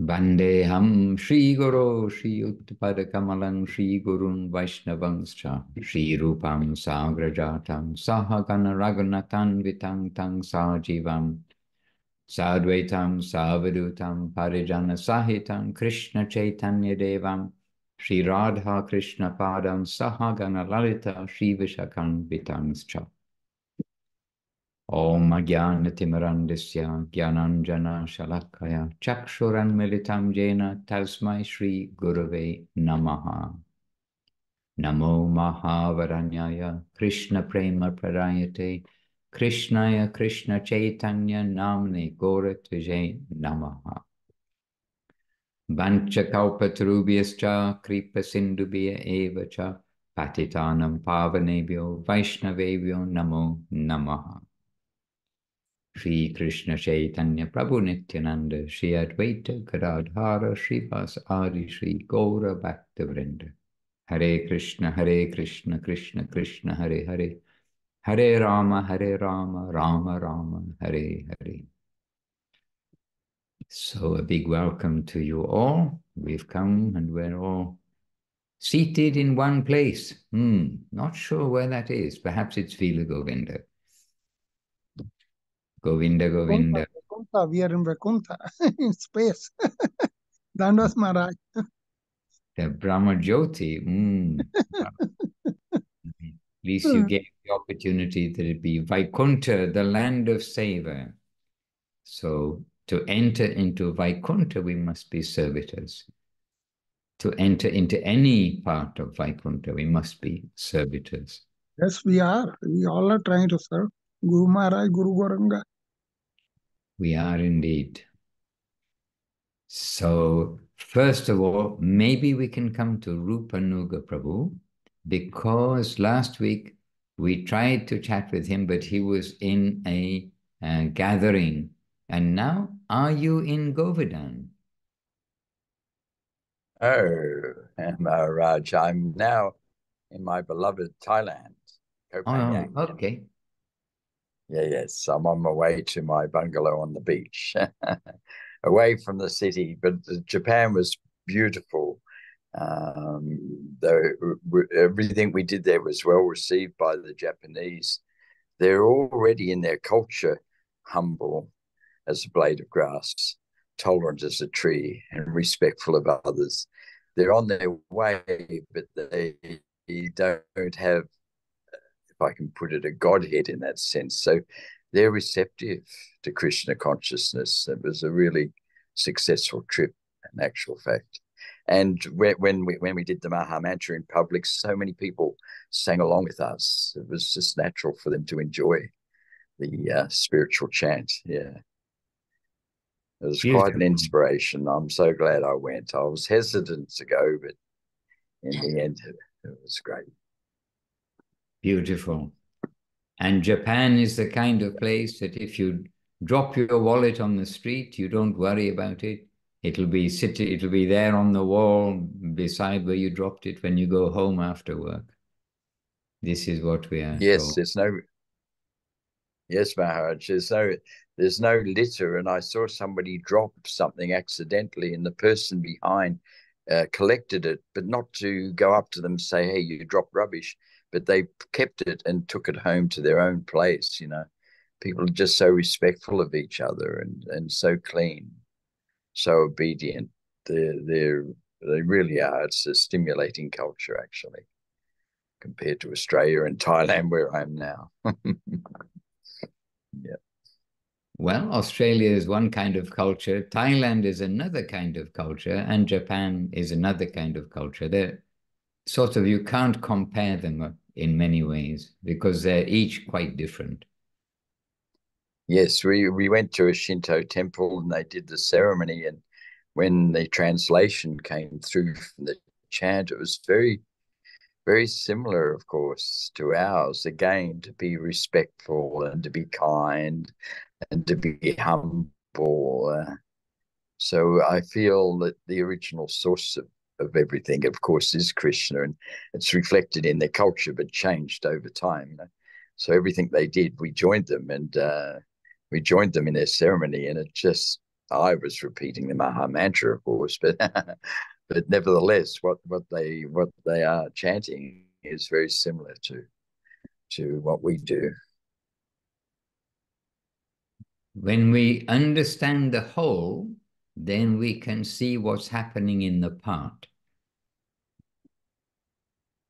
Vandeham Shri Guru Shri Utpada Kamalam Shri Gurun Vaishnavanscha Shri Rupam Sagrajatam Sahagana Raghunathan Vitang Tang Sajivam Sadvaitam Savadutam Parijana Sahitam Krishna Chaitanya Devam Shri Radha Krishna Padam Sahagana Lalita Shri Vishakam Vitangscha Om Jnanatimirandasya Jnananjana Shalakaya Chakshuran Militam Jena Tasmai Shri Gurave Namaha Namo Mahavaranyaya Krishna Prema Pradayate Krishnaya Krishna Chaitanya Namne Goratvijay Namaha Vancha Kalpatarubhyascha Kripa Sindhubhya Evacha Patitanam Pavanebhyo Vaishnavebhyo Namo Namaha Shri Krishna Chaitanya Prabhu Nityananda Shri Advaita Gadadhara Srivas Adi Shri Gaura Bhaktavrinda Hare Krishna Krishna Krishna Hare Hare Hare Rama Rama Rama Hare Hare. So a big welcome to you all. We've come and we're all seated in one place. Not sure where that is. Perhaps it's Vila Govinda. Govinda, Govinda. Vaikuntha, we are in Vaikuntha, in space. Dandas Maharaj. The Brahma Jyoti. At least you gave the opportunity that it be Vaikunta, the land of savor. So to enter into Vaikunta, we must be servitors. To enter into any part of Vaikunta, we must be servitors. Yes, we are. We all are trying to serve. Guru Maharaj, Guru Goranga. We are indeed. So, first of all, maybe we can come to Rupanuga Prabhu, because last week we tried to chat with him, but he was in a gathering. And now, are you in Govardhan? Oh, Maharaj, I'm now in my beloved Thailand, Koh Phangan. Oh, okay. Yes, I'm on my way to my bungalow on the beach, away from the city. But Japan was beautiful. Everything we did there was well received by the Japanese. They're already in their culture humble as a blade of grass, tolerant as a tree, and respectful of others. They're on their way, but they don't have, if I can put it, a godhead in that sense. So they're receptive to Krishna consciousness. It was a really successful trip, in actual fact. And when we did the Maha Mantra in public, so many people sang along with us. It was just natural for them to enjoy the spiritual chant. Yeah. It was quite an inspiration. I'm so glad I went. I was hesitant to go, but in the end, it was great. Beautiful. And Japan is the kind of place that if you drop your wallet on the street, you don't worry about it. It'll be there on the wall beside where you dropped it when you go home after work. This is what we are told. Yes, Maharaj, there's no litter. And I saw somebody drop something accidentally, and the person behind collected it, but not to go up to them and say, hey, you dropped rubbish, but they kept it and took it home to their own place. People are just so respectful of each other and so clean, so obedient. They really are. It's a stimulating culture, actually, compared to Australia and Thailand, where I am now. Yeah. Well, Australia is one kind of culture, Thailand is another kind of culture, and Japan is another kind of culture. They're you can't compare them in many ways because they're each quite different. Yes, we went to a Shinto temple and they did the ceremony, and when the translation came through from the chant, it was very, very similar, of course, to ours. Again, to be respectful and to be kind and to be humble. So I feel that the original source of everything, of course, is Krishna, and it's reflected in their culture, but changed over time. So everything they did, we joined them, and we joined them in their ceremony, and it just I was repeating the Maha Mantra, of course, but but nevertheless, what they are chanting is very similar to what we do. When we understand the whole, then we can see what's happening in the part.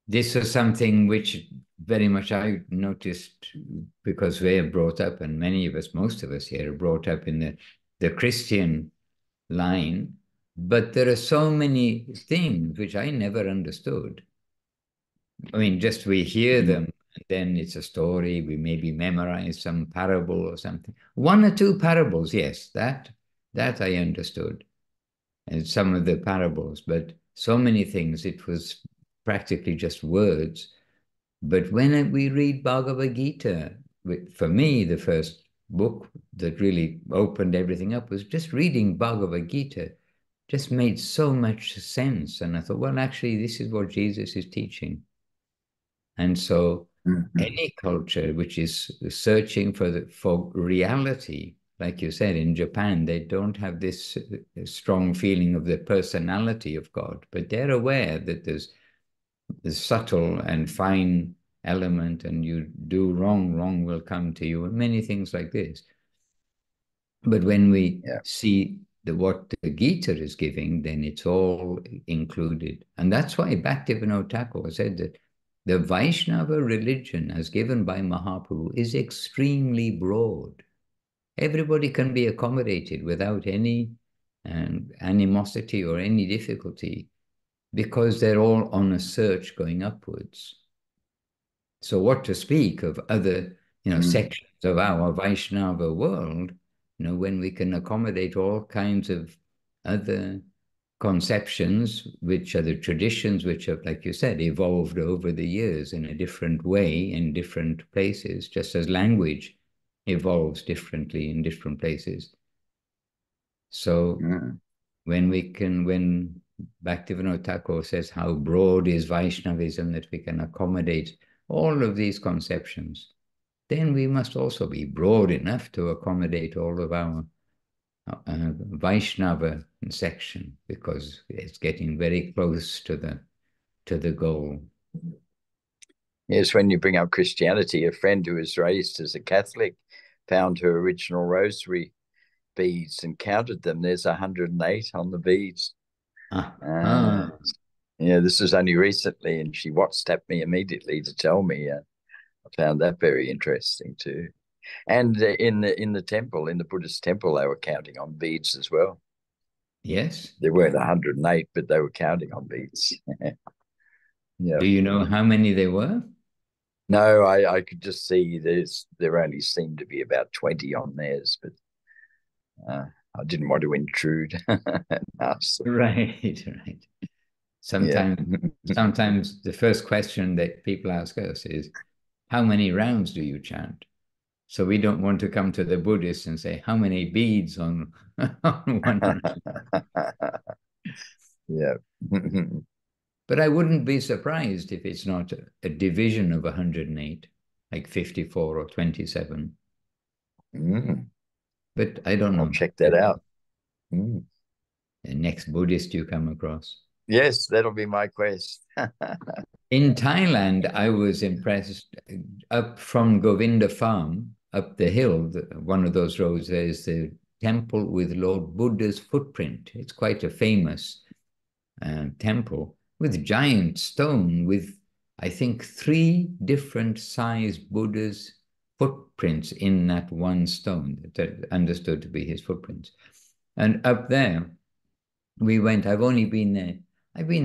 This was something which very much I noticed because we are brought up, and many of us, most of us here, are brought up in the Christian line, but there are so many things which I never understood. I mean, just we hear them, and then it's a story. We maybe memorize some parable or something. One or two parables, yes, that I understood, and some of the parables, but so many things, it was practically just words. But when we read Bhagavad Gita, for me, the first book that really opened everything up was just reading Bhagavad Gita. Just made so much sense. And I thought, well, actually, this is what Jesus is teaching. And so any culture which is searching for reality, like you said, in Japan, they don't have this strong feeling of the personality of God, but they're aware that there's subtle and fine element, and you do wrong, wrong will come to you, and many things like this. But when we see what the Gita is giving, then it's all included. And that's why Bhaktivinoda Thakur said that the Vaishnava religion as given by Mahaprabhu is extremely broad. Everybody can be accommodated without any animosity or any difficulty, because they're all on a search going upwards. So what to speak of other, sections of our Vaishnava world, when we can accommodate all kinds of other conceptions, which are the traditions which have, like you said, evolved over the years in a different way in different places, just as language evolves differently in different places. So when Bhaktivinoda Thakur says how broad is Vaishnavism, that we can accommodate all of these conceptions, then we must also be broad enough to accommodate all of our Vaishnava section, because it's getting very close to the goal. Yes, when you bring up Christianity, a friend who was raised as a Catholic found her original rosary beads and counted them. There's 108 on the beads. This was only recently, and she WhatsApped me immediately to tell me. I found that very interesting too. And in the temple, in the Buddhist temple, they were counting on beads as well. Yes. There weren't 108, but they were counting on beads. Yeah. Do you know how many there were? No, I could just see there only seemed to be about 20 on theirs, but I didn't want to intrude. Right. Sometimes the first question that people ask us is, how many rounds do you chant? So we don't want to come to the Buddhists and say, how many beads on one round? Yeah. But I wouldn't be surprised if it's not a division of 108, like 54 or 27. But I don't know. I'll check that out. The next Buddhist you come across. Yes, that'll be my quest. In Thailand, I was impressed. Up from Govinda Farm, up the hill, one of those roads, there's the temple with Lord Buddha's footprint. It's quite a famous temple with giant stone with, I think, 3 different sized Buddha's footprints in that one stone that are understood to be his footprints. And up there, we went. I've been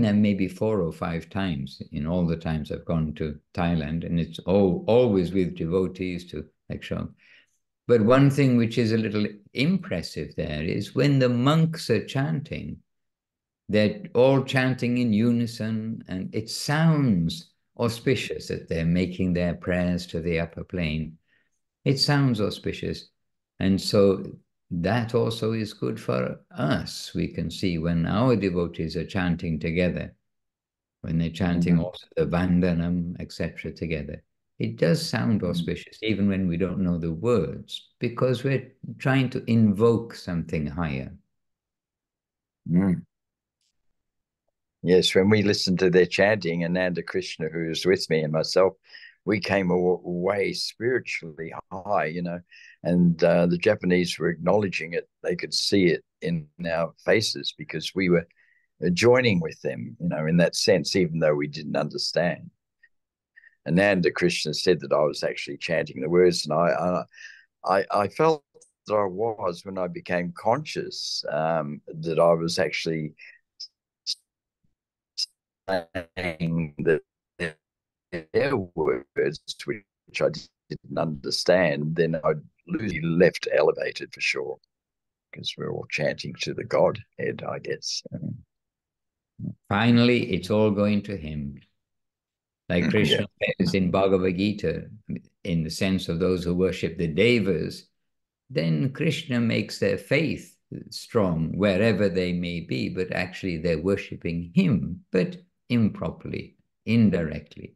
there maybe 4 or 5 times in all the times I've gone to Thailand, and it's always with devotees to lecture. But one thing which is a little impressive there is when the monks are chanting, they're all chanting in unison, and it sounds auspicious that they're making their prayers to the upper plane. It sounds auspicious. And so that also is good for us. We can see when our devotees are chanting together, when they're chanting also the Vandanam, etc. together. it does sound auspicious, even when we don't know the words, because we're trying to invoke something higher. Mm. Yes, when we listened to their chanting, Ananda Krishna, who was with me, and myself, we came away spiritually high, you know, and the Japanese were acknowledging it. They could see it in our faces because we were joining with them, you know, in that sense, even though we didn't understand. Ananda Krishna said that I was actually chanting the words, and I felt that I was when I became conscious, that I was actually saying that their words, which I didn't understand, then I'd lose left elevated for sure, because we're all chanting to the Godhead, I guess. Finally, it's all going to him. Like Krishna says in Bhagavad Gita, in the sense of those who worship the devas, then Krishna makes their faith strong wherever they may be, but actually they're worshipping him, but improperly, indirectly.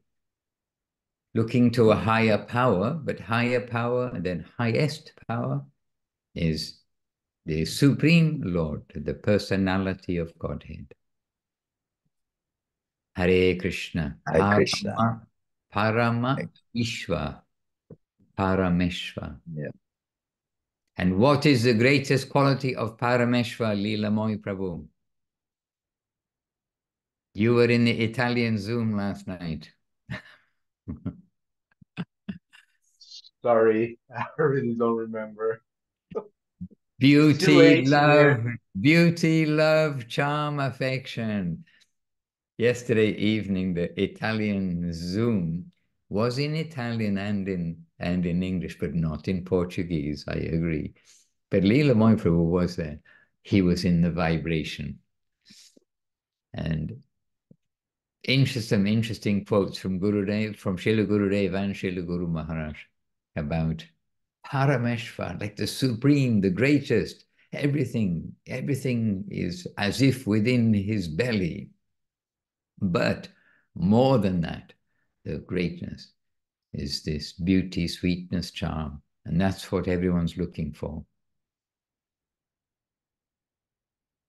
Looking to a higher power, but higher power and then highest power is the Supreme Lord, the personality of Godhead. Hare Krishna. Hare Krishna. Parama Ishva. Parameshva. Yeah. And what is the greatest quality of Parameshva, Leelamoy Prabhu? You were in the Italian Zoom last night. Sorry, I really don't remember. Beauty, love, charm, affection. Yesterday evening, the Italian Zoom was in Italian and in English, but not in Portuguese, I agree. But Leela Moiprabhu was there. He was in the vibration. And some interesting quotes from Gurudev, from Srila Gurudev and Srila Guru Maharaj about Parameshwar, like the supreme, the greatest. Everything is as if within his belly. But more than that, the greatness is this beauty, sweetness, charm. And that's what everyone's looking for.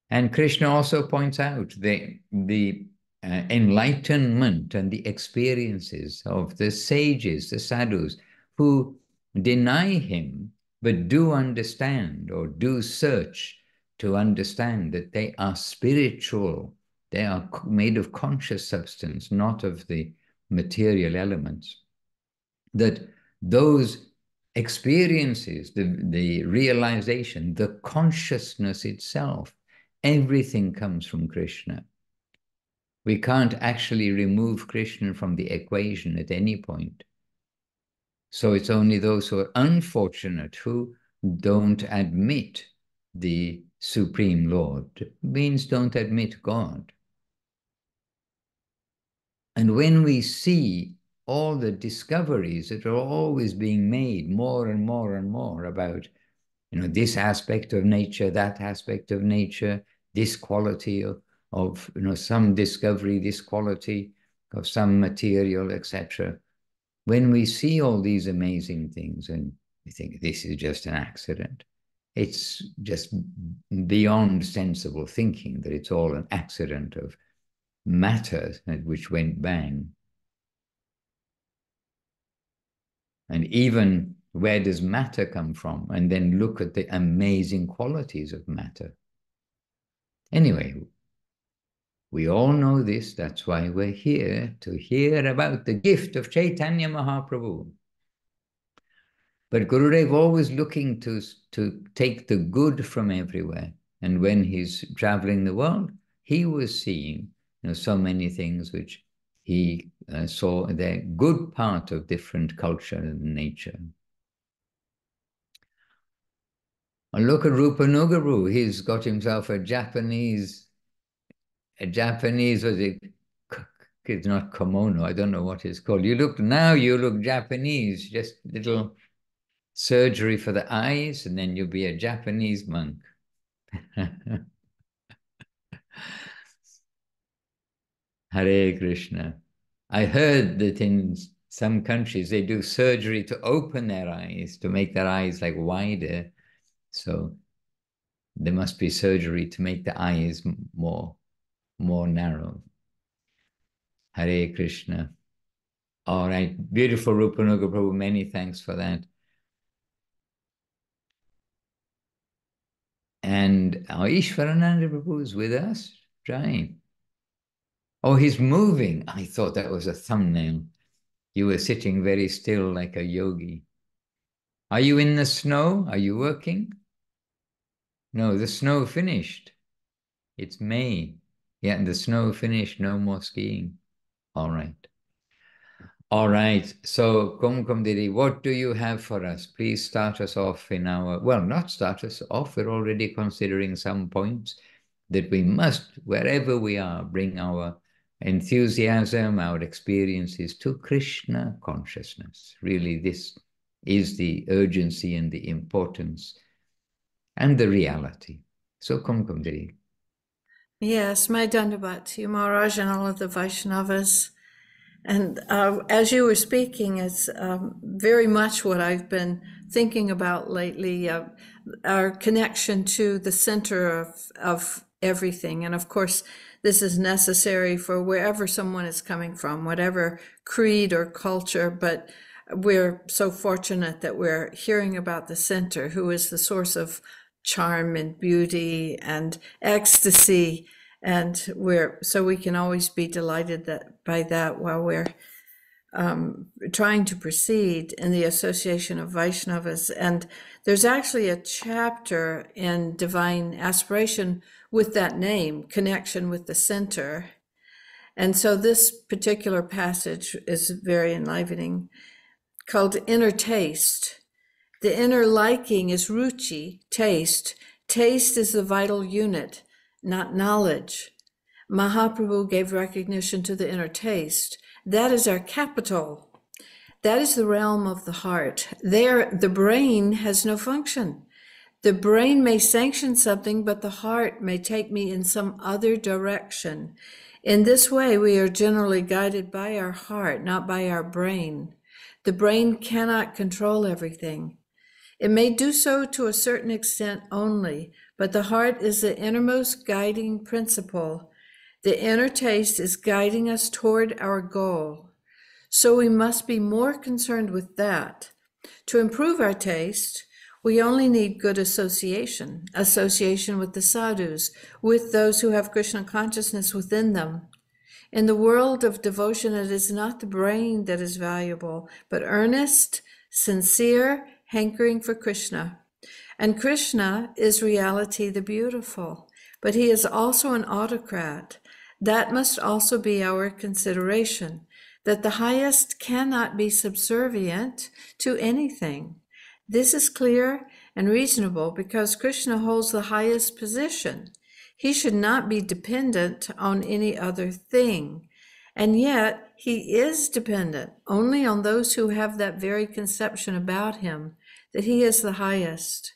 And Krishna also points out the enlightenment and the experiences of the sages, the sadhus, who deny him, but do understand or do search to understand that they are spiritual. They are made of conscious substance, not of the material elements. That those experiences, the realization, the consciousness itself, everything comes from Krishna. We can't actually remove Krishna from the equation at any point. So it's only those who are unfortunate who don't admit the Supreme Lord. It means don't admit God. And when we see all the discoveries that are always being made more and more and more about, you know, this aspect of nature, that aspect of nature, this quality of you know, some discovery, this quality of some material, etc. When we see all these amazing things and we think this is just an accident, it's just beyond sensible thinking that it's all an accident of matter which went bang. And even where does matter come from? And then look at the amazing qualities of matter. Anyway, we all know this. That's why we're here, to hear about the gift of Chaitanya Mahaprabhu. But Gurudev always looking to take the good from everywhere. And when he's traveling the world, he was seeing, you know, so many things which he saw the good part of different culture and nature. And look at Rupa Nugaru. He's got himself a Japanese, was it? It's not kimono. I don't know what it's called. You look Japanese, just little surgery for the eyes, and then you'll be a Japanese monk. Hare Krishna. I heard that in some countries, they do surgery to open their eyes, to make their eyes like wider. So there must be surgery to make the eyes more narrow. Hare Krishna. All right. Beautiful, Rupanuga Prabhu. Many thanks for that. And our Ishwarananda Prabhu is with us. Right. Oh, he's moving. I thought that was a thumbnail. You were sitting very still like a yogi. Are you in the snow? Are you working? No, the snow finished. It's May. Yeah, and the snow finished. No more skiing. All right. All right. So, Kumkum Didi, what do you have for us? Please start us off in our, well, not start us off. We're already considering some points that we must, wherever we are, bring our enthusiasm, our experiences to Krishna consciousness. Really, this is the urgency and the importance and the reality. So, Kumkum Didi. Yes, my Dandavat to you, Maharaj, and all of the Vaishnavas. And as you were speaking, it's very much what I've been thinking about lately, our connection to the center of everything. And of course, this is necessary for wherever someone is coming from, whatever creed or culture, but we're so fortunate that we're hearing about the center, who is the source of charm and beauty and ecstasy. And so we can always be delighted by that while we're trying to proceed in the association of Vaishnavas. And there's actually a chapter in Divine Aspiration with that name, Connection with the Center. And so this particular passage is very enlivening, called Inner Taste. The inner liking is ruchi, taste. Taste is the vital unit, not knowledge. Mahaprabhu gave recognition to the inner taste. That is our capital. That is the realm of the heart. There, the brain has no function. The brain may sanction something, but the heart may take me in some other direction. In this way, we are generally guided by our heart, not by our brain. The brain cannot control everything. It may do so to a certain extent only, but the heart is the innermost guiding principle. The inner taste is guiding us toward our goal. So we must be more concerned with that. To improve our taste, we only need good association with the sadhus, with those who have Krishna consciousness within them. In the world of devotion, it is not the brain that is valuable, but earnest, sincere, hankering for Krishna. And Krishna is reality the beautiful, but he is also an autocrat. That must also be our consideration, that the highest cannot be subservient to anything. This is clear and reasonable because Krishna holds the highest position. He should not be dependent on any other thing. And yet he is dependent only on those who have that very conception about him, that he is the highest.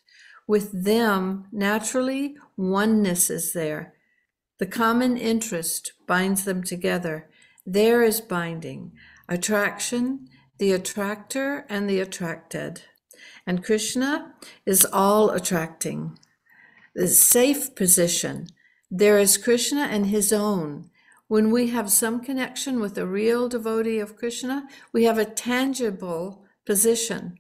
With them, naturally, oneness is there. The common interest binds them together. There is binding, attraction, the attractor and the attracted. And Krishna is all attracting. The safe position. There is Krishna and his own. When we have some connection with a real devotee of Krishna, we have a tangible position.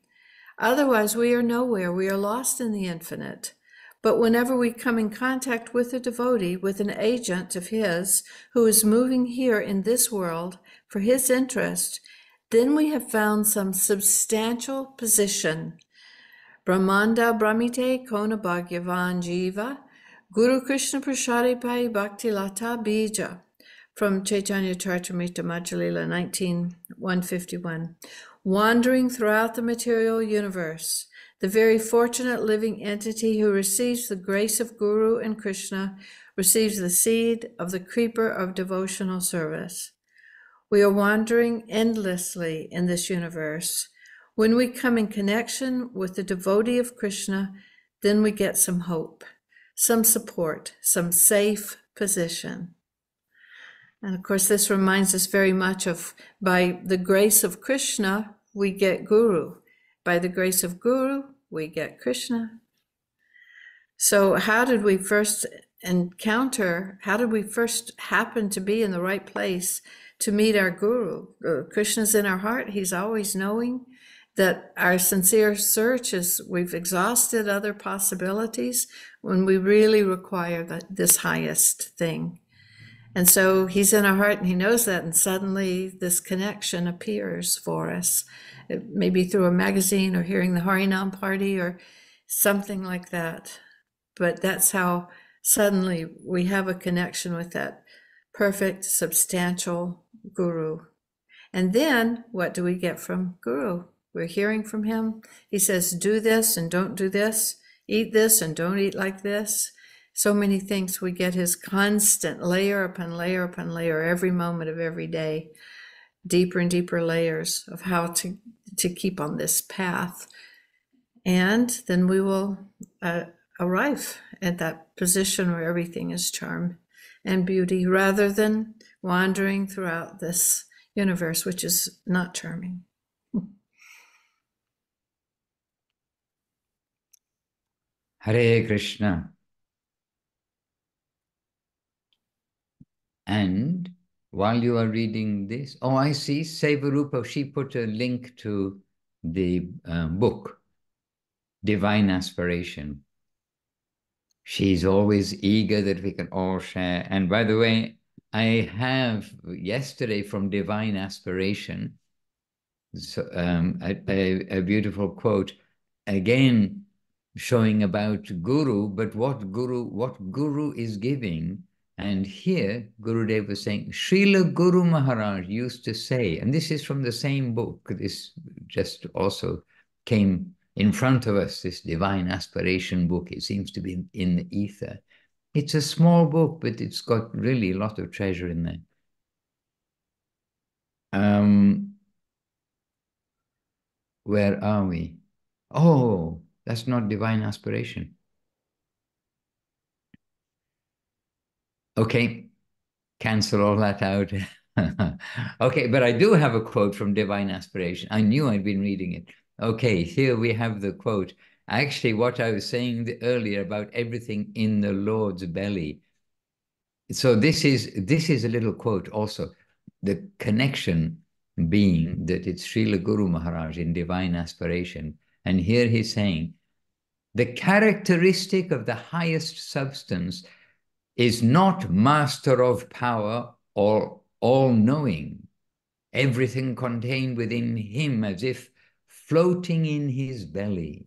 Otherwise, we are nowhere. We are lost in the infinite. But whenever we come in contact with a devotee, with an agent of his who is moving here in this world for his interest, then we have found some substantial position. Brahmanda Brahmite Kona Bhagyavan Jiva Guru Krishna Prashari Pai Bhakti Lata Bija from Chaitanya Charitamrita Madhya-lila 19:151. Wandering throughout the material universe, the very fortunate living entity who receives the grace of Guru and Krishna receives the seed of the creeper of devotional service. We are wandering endlessly in this universe. When we come in connection with the devotee of Krishna, then we get some hope, some support, some safe position. And of course, this reminds us very much of, by the grace of Krishna, we get Guru. By the grace of Guru, we get Krishna. So how did we first happen to be in the right place to meet our Guru? Krishna's in our heart. He's always knowing that our sincere search is, we've exhausted other possibilities when we really require this highest thing. And so he's in our heart and he knows that, and suddenly this connection appears for us, maybe through a magazine or hearing the Harinam party or something like that. But that's how suddenly we have a connection with that perfect, substantial Guru. And then what do we get from Guru? We're hearing from him. He says, do this and don't do this, eat this and don't eat like this. So many things. We get his constant layer upon layer upon layer, every moment of every day, deeper and deeper layers of how to keep on this path. And then we will arrive at that position where everything is charm and beauty, rather than wandering throughout this universe, which is not charming. Hare Krishna. And while you are reading this, oh, I see, Sevarupa, she put a link to the book, Divine Aspiration. She's always eager that we can all share. And by the way, I have yesterday from Divine Aspiration, so, a beautiful quote, again, showing about Guru, but what Guru is giving. And here, Gurudev was saying, Srila Guru Maharaj used to say, and this is from the same book, this just also came in front of us, this Divine Aspiration book. It seems to be in the ether. It's a small book, but it's got really a lot of treasure in there. Where are we? Oh, that's not Divine Aspiration. Okay, cancel all that out. Okay, but I do have a quote from Divine Aspiration. I knew I'd been reading it. Okay, here we have the quote. Actually, what I was saying earlier about everything in the Lord's belly. So this is a little quote also. The connection being that it's Srila Guru Maharaj in Divine Aspiration. And here he's saying, the characteristic of the highest substance is not master of power or all-knowing, everything contained within him as if floating in his belly.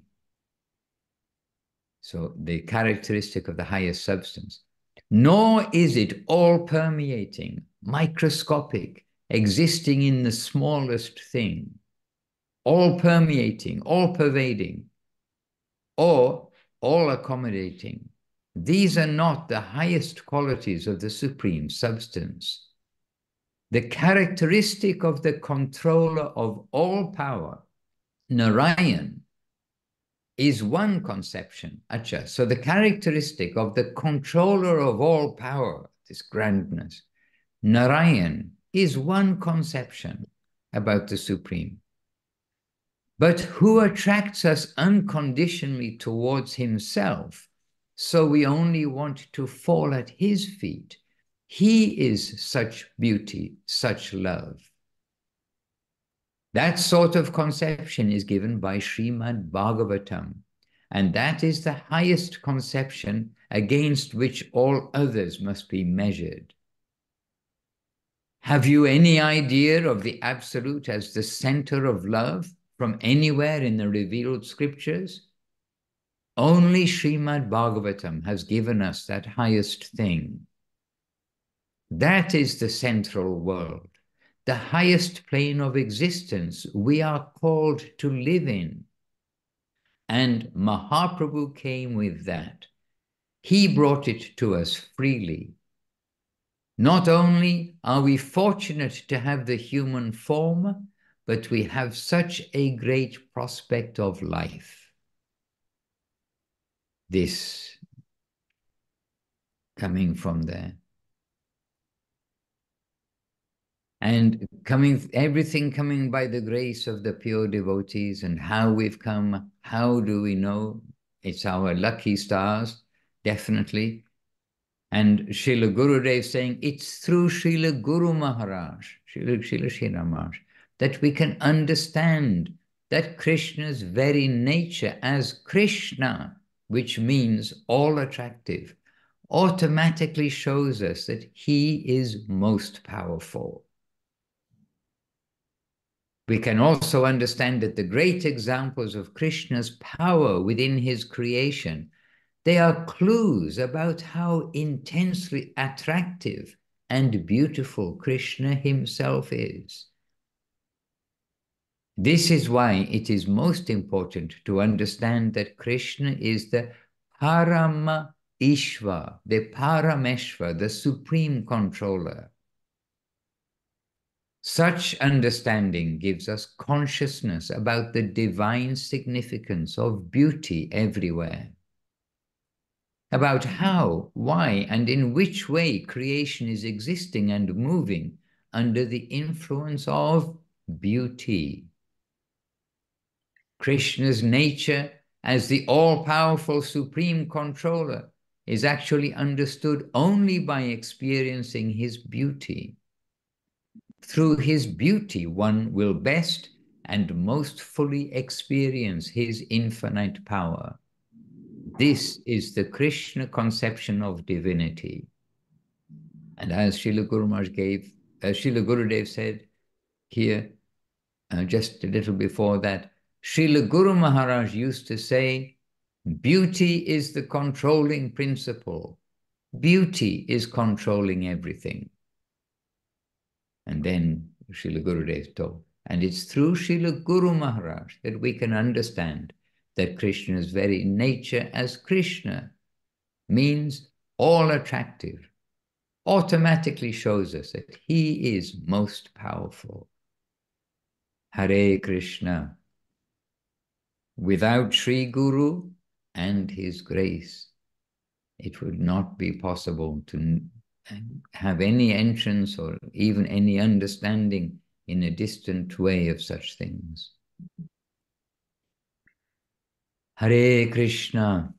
So the characteristic of the highest substance. Nor is it all-permeating, microscopic, existing in the smallest thing, all-permeating, all-pervading, or all-accommodating. These are not the highest qualities of the Supreme Substance. The characteristic of the controller of all power, Narayan, is one conception. Acha. So the characteristic of the controller of all power, this grandness, Narayan, is one conception about the Supreme. But who attracts us unconditionally towards himself, so we only want to fall at his feet. He is such beauty, such love. That sort of conception is given by Srimad Bhagavatam, and that is the highest conception against which all others must be measured. Have you any idea of the Absolute as the center of love from anywhere in the revealed scriptures? Only Srimad Bhagavatam has given us that highest thing. That is the central world, the highest plane of existence we are called to live in. And Mahaprabhu came with that. He brought it to us freely. Not only are we fortunate to have the human form, but we have such a great prospect of life. This coming from there. And everything coming by the grace of the pure devotees. And how we've come, how do we know? It's our lucky stars, definitely. And Srila Gurudev saying, it's through Srila Guru Maharaj, Srila Sri Maharaj, that we can understand that Krishna's very nature as Krishna, which means all attractive, automatically shows us that he is most powerful. We can also understand that the great examples of Krishna's power within his creation, they are clues about how intensely attractive and beautiful Krishna himself is. This is why it is most important to understand that Krishna is the Parama Ishva, the Parameshva, the supreme controller. Such understanding gives us consciousness about the divine significance of beauty everywhere, about how, why, and in which way creation is existing and moving under the influence of beauty. Krishna's nature as the all-powerful supreme controller is actually understood only by experiencing his beauty. Through his beauty, one will best and most fully experience his infinite power. This is the Krishna conception of divinity. And as Srila Gurudev said here, just a little before that, Srila Guru Maharaj used to say, beauty is the controlling principle. Beauty is controlling everything. And then Srila Gurudev told, and it's through Srila Guru Maharaj that we can understand that Krishna's very nature as Krishna means all attractive, automatically shows us that he is most powerful. Hare Krishna. Without Sri Guru and his grace, it would not be possible to have any entrance or even any understanding in a distant way of such things. Hare Krishna.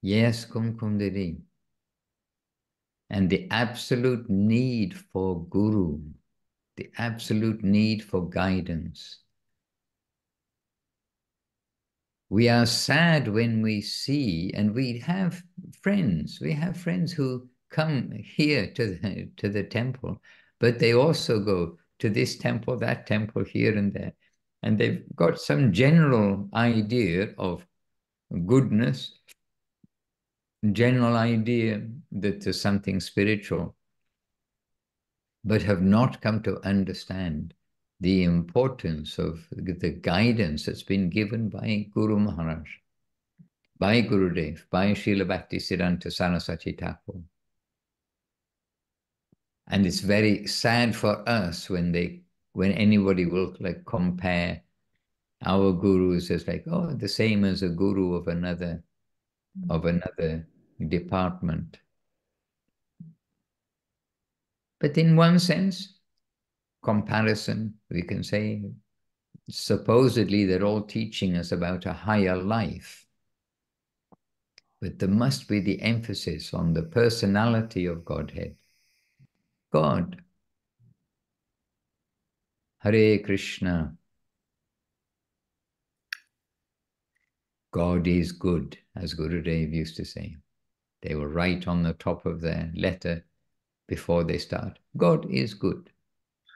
Yes, Kumkumdiri. And the absolute need for Guru, the absolute need for guidance. We are sad when we see, and we have friends who come here to the temple, but they also go to this temple, that temple, here and there. And they've got some general idea of goodness, general idea that there's something spiritual, but have not come to understand the importance of the guidance that's been given by Guru Maharaj, by Gurudev, by Srila Bhaktisiddhanta Saraswati Thakur. And it's very sad for us when anybody will compare our gurus as the same as a guru of another department. But in one sense, comparison, we can say, supposedly they're all teaching us about a higher life. But there must be the emphasis on the personality of Godhead. God. Hare Krishna. God is good, as Gurudev used to say. They will write on the top of their letter before they start, God is good.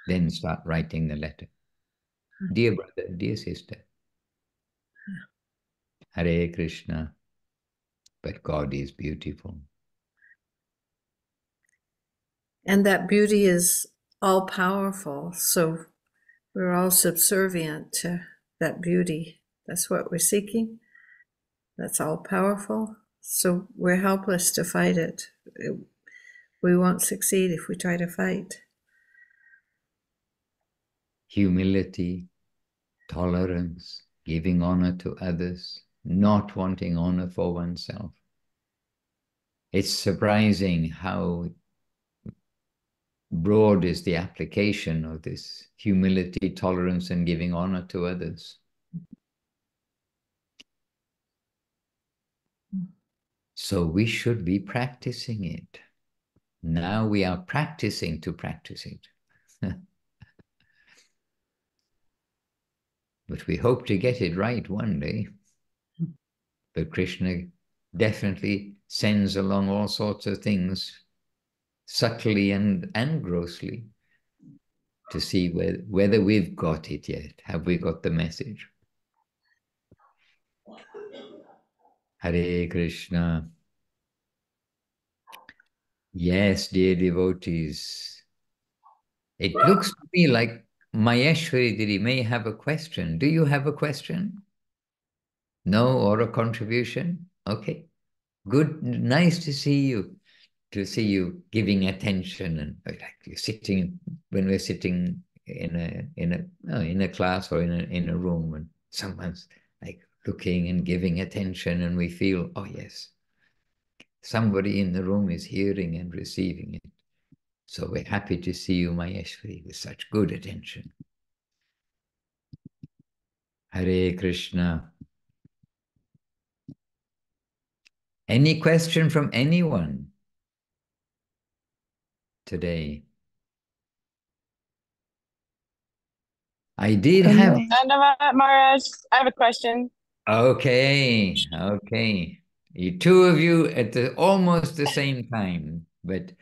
Then start writing the letter. Dear brother, dear sister. Hare Krishna. But God is beautiful. And that beauty is all powerful. So we're all subservient to that beauty. That's what we're seeking. That's all powerful. So we're helpless to fight it. We won't succeed if we try to fight. Humility, tolerance, giving honor to others, not wanting honor for oneself. It's surprising how broad is the application of this humility, tolerance, and giving honor to others. So we should be practicing it. Now we are practicing to practice it. But we hope to get it right one day. But Krishna definitely sends along all sorts of things, subtly and grossly, to see whether we've got it yet. Have we got the message? Hare Krishna. Yes, dear devotees. It looks to me like Maheshwari Didi may have a question. Do you have a question? No, or a contribution? Okay. Good. Nice to see you. To see you giving attention, and like you're sitting, when we're sitting in a class or in a room, and someone's like looking and giving attention, and we feel, oh yes, somebody in the room is hearing and receiving it. So we're happy to see you, Maheshwari, with such good attention. Hare Krishna. Any question from anyone today? I did have. Dhanavad, Maharaj. I have a question. Okay, okay. You two of you at almost the same time, but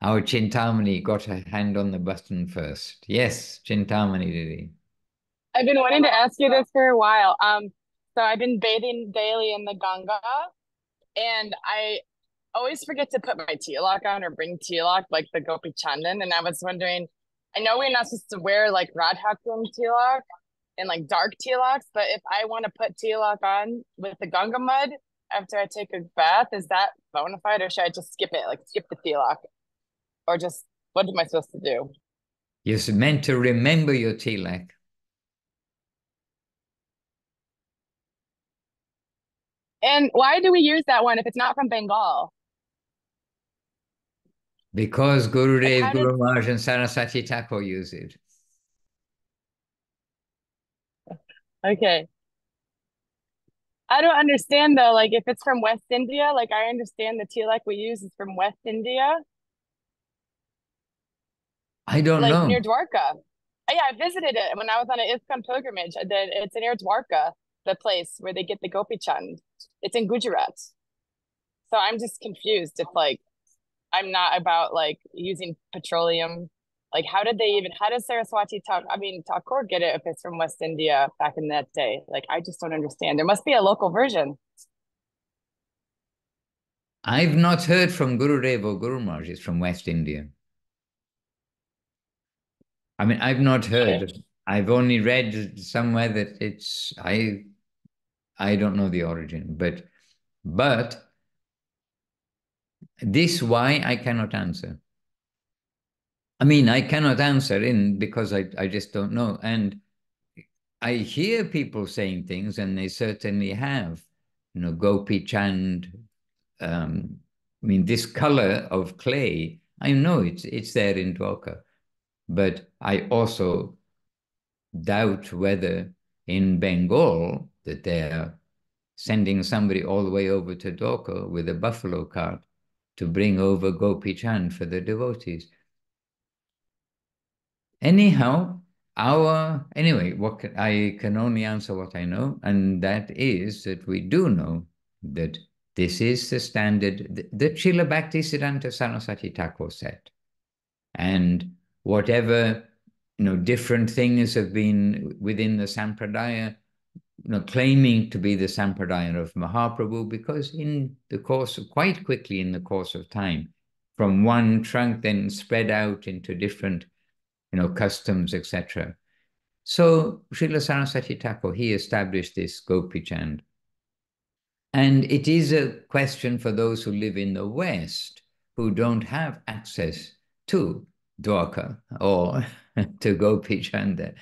our Chintamani got her hand on the button first. Yes, Chintamani Didi. I've been wanting to ask you this for a while. So I've been bathing daily in the Ganga, and I always forget to put my tilak on or bring tilak, like the Gopi Chandan. And I was wondering, I know we're not supposed to wear like Radha Kund tilak and like dark tilaks, but if I want to put tilak on with the Ganga mud after I take a bath, is that bona fide, or should I just skip it, like skip the tilak, or just what am I supposed to do? You're meant to remember your tilak. And why do we use that one if it's not from Bengal? Because Gurudev, Like Guru Maharaj, and Saraswati Thakur use it. Okay. I don't understand though, like if it's from West India, like I understand the tilak we use is from West India, I don't like know. near Dwarka. Yeah, I visited it when I was on an ISKCON pilgrimage. It's near Dwarka, the place where they get the Gopi Chand. It's in Gujarat. So I'm just confused if like I'm not about like using petroleum. Like how does Saraswati Thakur get it if it's from West India back in that day? Like I just don't understand. There must be a local version. I've not heard from Gurudev or Guru Maharaj. It's from West India. I mean, I've not heard. Okay. I've only read somewhere that it's, I don't know the origin, but this why I cannot answer. I mean, I cannot answer because I just don't know. And I hear people saying things, and they certainly have, Gopi Chand. I mean, this color of clay, I know it's there in Dwarka, but I also doubt whether in Bengal that they're sending somebody all the way over to Dwarka with a buffalo cart to bring over Gopi Chand for the devotees. Anyhow, anyway, I can only answer what I know, and that is that we do know that this is the standard that Srila Bhaktisiddhanta Saraswati Thakur set. And whatever, different things have been within the Sampradaya, claiming to be the Sampradaya of Mahaprabhu, because quite quickly in the course of time, from one trunk then spread out into different customs, etc. So Srila Saraswati Thakur, he established this Gopi Chand. And it is a question for those who live in the West, who don't have access to Dwarka or to Gopi Chand.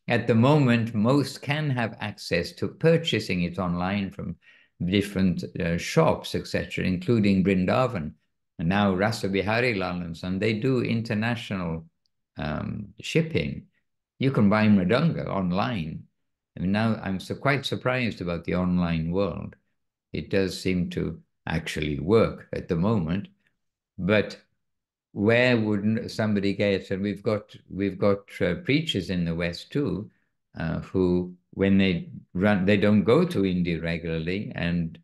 At the moment, most can have access to purchasing it online from different shops, etc., including Vrindavan. And now Rasa Bihari Lal and Son, they do international shipping. You can buy Mridanga online. I mean, now I'm quite surprised about the online world. It does seem to actually work at the moment, but where would somebody get? And we've got preachers in the West too, who when they run, they don't go to India regularly, and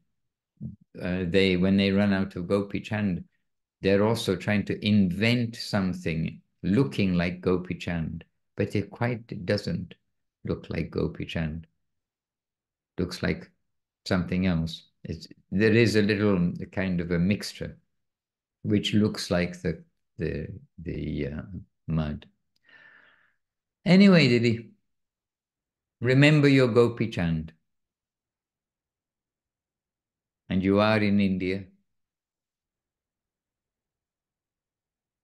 when they run out of Gopi Chand, they're also trying to invent something looking like Gopi Chand, but it quite doesn't look like Gopi Chand. Looks like something else. There is a little kind of a mixture, which looks like the mud. Anyway, Didi, remember your Gopi Chand. And you are in India.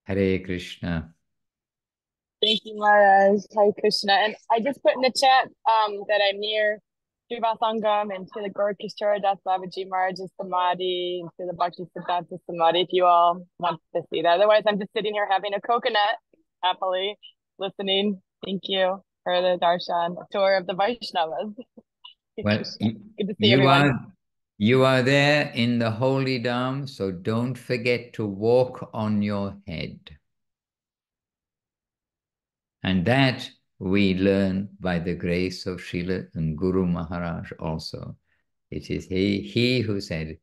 Hare Krishna. Thank you, Maharaj. Hare Krishna. And I just put in the chat that I'm near Srivasangam and to the Gorkishore Das Babaji Maharaj's Samadhi and to the Bhakti Siddhanta Samadhi if you all want to see that. Otherwise, I'm just sitting here having a coconut happily listening. Thank you for the darshan tour of the Vaishnavas. Well, good to see everyone. You are there in the holy Dham, so don't forget to walk on your head. And that we learn by the grace of Srila and Guru Maharaj also. It is he who said,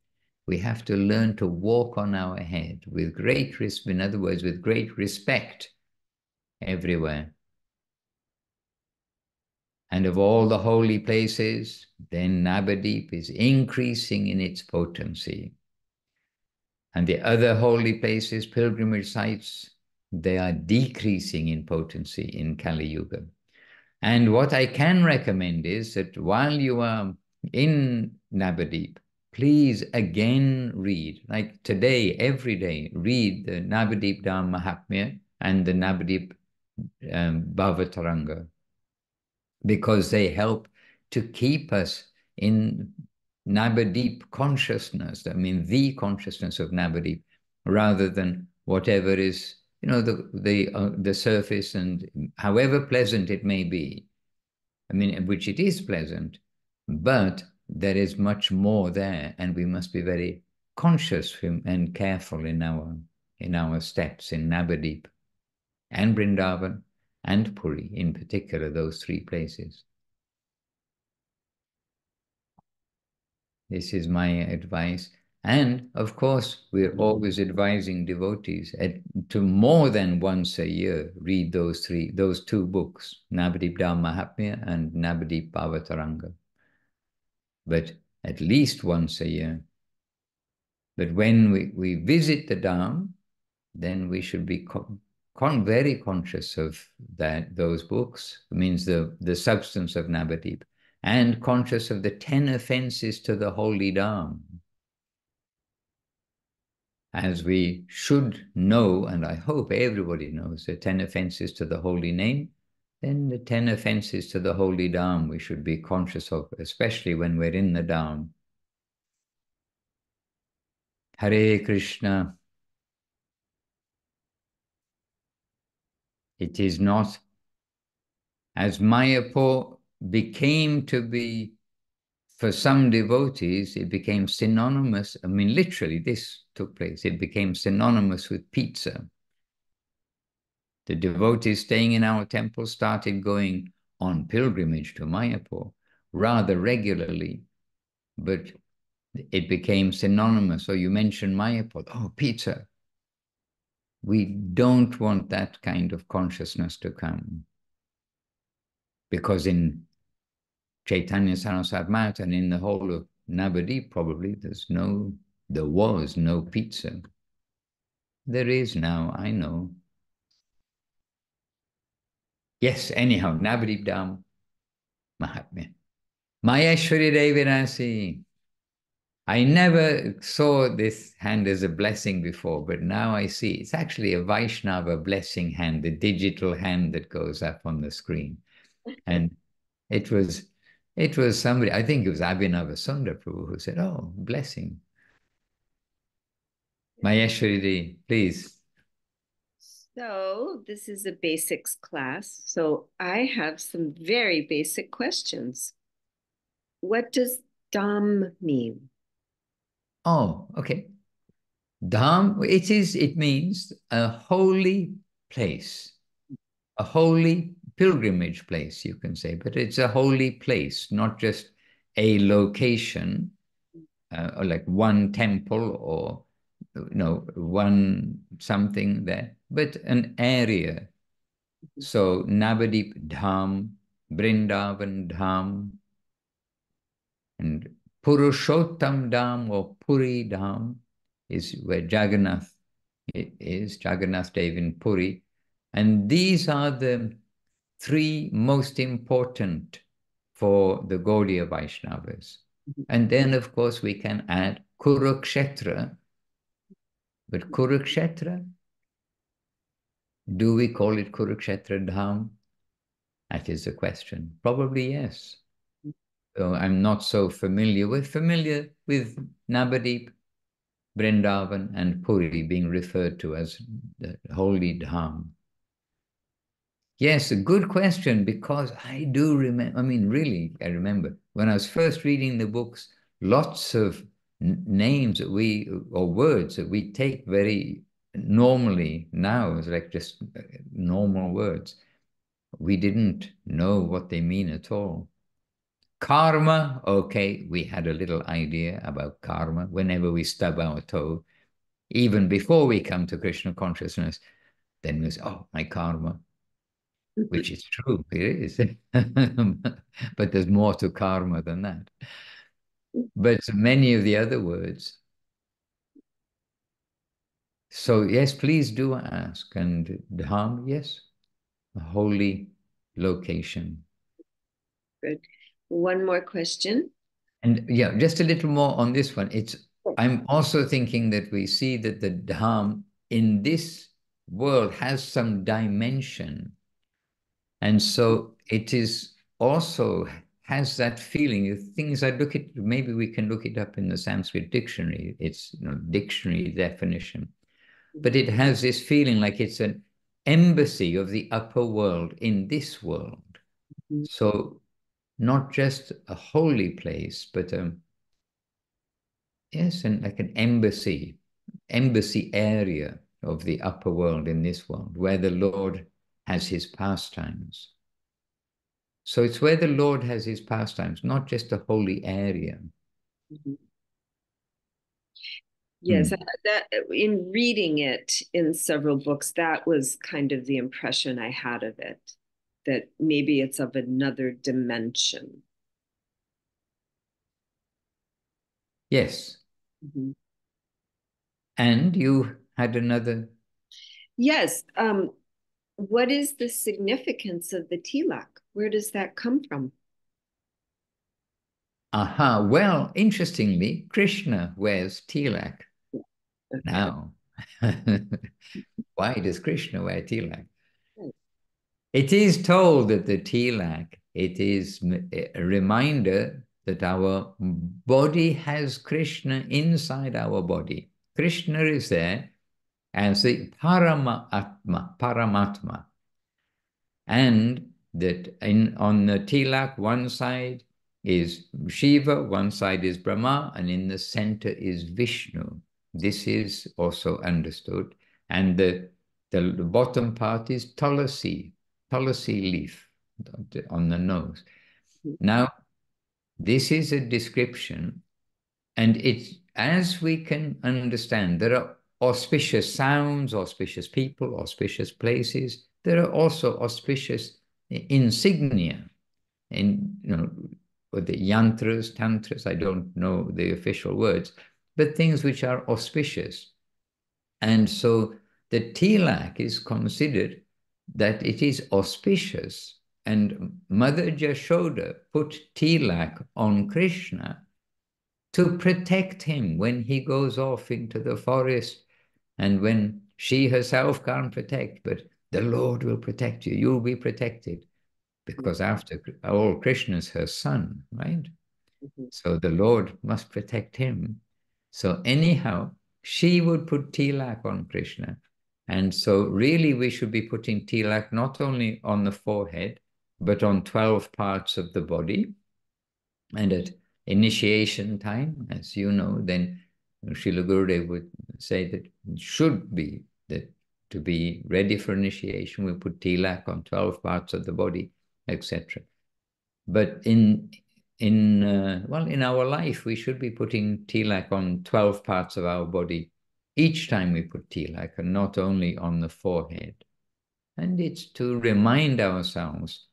we have to learn to walk on our head with great respect, in other words, with great respect everywhere. And of all the holy places, then Navadip is increasing in its potency. And the other holy places, pilgrimage sites, they are decreasing in potency in Kali Yuga. And what I can recommend is that while you are in Navadip, please again read, like today, every day, read the Navadip Dham Mahatmya and the Navadip Bhavataranga, because they help to keep us in Navadip consciousness, I mean, the consciousness of Navadip, rather than whatever is, you know, the surface, and however pleasant it may be. I mean, which it is pleasant, but there is much more there, and we must be very conscious and careful in our steps in Navadip and Vrindavan and Puri, in particular, those three places. This is my advice. And of course, we're always advising devotees to more than once a year read those two books, Navadip Dham Mahatmya and Navadip Bhavataranga. But at least once a year. But when we visit the Dham, then we should be very conscious of those books. It means the substance of Navadip, and conscious of the 10 offenses to the holy Dham. As we should know, and I hope everybody knows, the 10 offenses to the holy name, then the 10 offenses to the holy Dham we should be conscious of, especially when we're in the Dham. Hare Krishna. It is not, as Mayapur became to be, for some devotees, it became synonymous. I mean, literally, this took place. It became synonymous with pizza. The devotees staying in our temple started going on pilgrimage to Mayapur rather regularly, but it became synonymous. So you mention Mayapur, oh, pizza. We don't want that kind of consciousness to come. Because in Chaitanya Saraswat Math and in the whole of Navadip, probably, there was no pizza. There is now, I know. Yes, anyhow, Navadip Dham Mahatmya. Mayeshwari Devirasi. I never saw this hand as a blessing before, but now I see it's actually a Vaishnava blessing hand, the digital hand that goes up on the screen. And it was It was somebody, I think it was Abhinava Sundar Prabhu who said, oh, blessing. Maheshwari, please. So this is a basics class. So I have some very basic questions. What does Dham mean? Oh, okay. Dham, it means a holy place, a holy pilgrimage place, you can say, but it's a holy place, not just a location, or like one temple or one something there, but an area. So Navadip Dham, Vrindavan Dham, and Purushottam Dham or Puri Dham is where Jagannath is, Jagannath Dev in Puri. And these are the three most important for the Gaudiya Vaishnavas. And then, of course, we can add Kurukshetra. But Kurukshetra, do we call it Kurukshetra Dham? That is the question. Probably yes. So I'm not so familiar. We're familiar with Navadip, Vrindavan, and Puri being referred to as the holy Dham. Yes, a good question, because I do remember, I mean, really, I remember when I was first reading the books, lots of names that or words that we take very normally now as like just normal words. We didn't know what they mean at all. Karma, okay, we had a little idea about karma whenever we stub our toe, even before we come to Krishna consciousness, then we say, oh, my karma. Which is true, it is. But there's more to karma than that. But many of the other words. So yes, please do ask. And Dham, yes, a holy location. Good. One more question. And yeah, just a little more on this one. I'm also thinking that we see that the Dham in this world has some dimension. And so it is also has that feeling. Things I look at, maybe we can look it up in the Sanskrit dictionary. It's dictionary definition. But it has this feeling like it's an embassy of the upper world in this world. So not just a holy place, but yes, and like an embassy area of the upper world in this world, where the Lord has his pastimes. So it's where the Lord has his pastimes, not just a holy area. Yes, that in reading it in several books, that was kind of the impression I had of it, that maybe it's of another dimension. Yes. And you had another? Yes. What is the significance of the tilak? Where does that come from? Aha. Well, interestingly, Krishna wears tilak now. Why does Krishna wear tilak? It is told that the tilak, it is a reminder that our body has Krishna inside our body. Krishna is there as the Paramatma. And that on the tilak, one side is Shiva, one side is Brahma, and in the center is Vishnu. This is also understood. And the bottom part is Tulasi leaf on the nose. Now, this is a description, and it's, as we can understand, there are auspicious sounds, auspicious people, auspicious places. There are also auspicious insignia in, or the yantras, tantras, I don't know the official words, but things which are auspicious. And so the tilak is considered that it is auspicious. And Mother Jashoda put tilak on Krishna to protect him when he goes off into the forest and when she herself can't protect, but the Lord will protect you. You'll be protected. because after all, Krishna is her son, right? Mm-hmm. So the Lord must protect him. So anyhow, she would put tilak on Krishna. And so really we should be putting tilak not only on the forehead, but on 12 parts of the body. And at initiation time, as you know, then Srila Gurudev would say that it should be that to be ready for initiation, we put tilak on 12 parts of the body, etc. But in our life, we should be putting tilak on 12 parts of our body each time we put tilak, and not only on the forehead. And it's to remind ourselves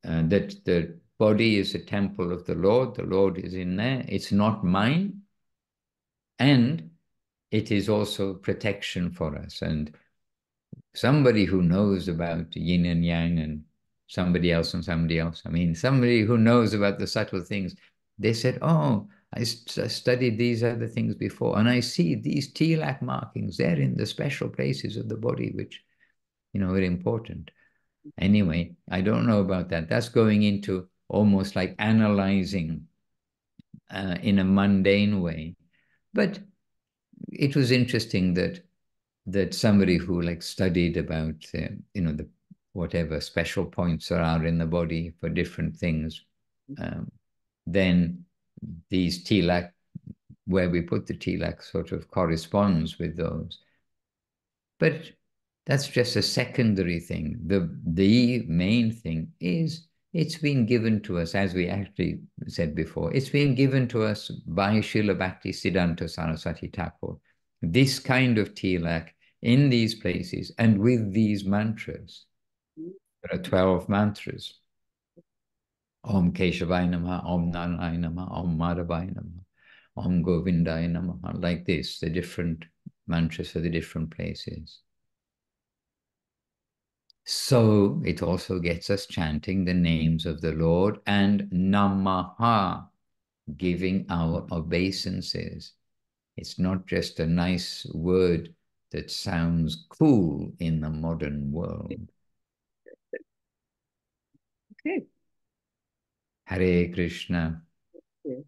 that the body is a temple of the Lord is in there, it's not mine, and it is also protection for us. And somebody who knows about yin and yang and somebody else and somebody else, I mean, somebody who knows about the subtle things, they said, oh, I studied these other things before, and I see these tilak markings, they're in the special places of the body, which, are important. Anyway, I don't know about that. That's going into almost like analyzing in a mundane way. But it was interesting that somebody who like studied about, the whatever special points there are in the body for different things, then these tilak, where we put the tilak, sort of corresponds with those. But that's just a secondary thing. The main thing is it's been given to us, as we actually said before, it's been given to us by Srila Bhakti Siddhanta Saraswati Thakur. This kind of tilak in these places and with these mantras. There are 12 mantras. Om Keshavaya Namaha, Om Narayana Namaha, Om Madhavaya Namaha, Om Govindaya Namaha, like this, the different mantras for the different places. So it also gets us chanting the names of the Lord and Namaha, giving our obeisances. It's not just a nice word that sounds cool in the modern world. Okay. Hare Krishna. Yeah.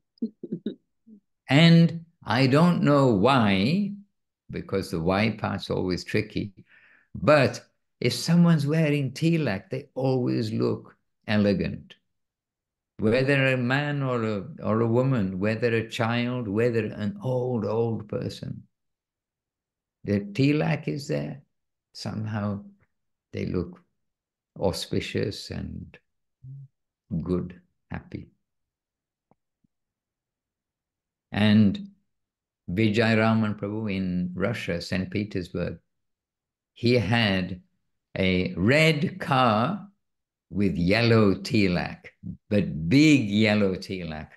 And I don't know why, because the why part's always tricky, but if someone's wearing tilak, they always look elegant. Whether a man or a woman, whether a child, whether an old person, the tilak is there. Somehow they look auspicious and good, happy. And Vijayaraman Prabhu in Russia, St. Petersburg, he had a red car with yellow tilak, but big yellow tilak,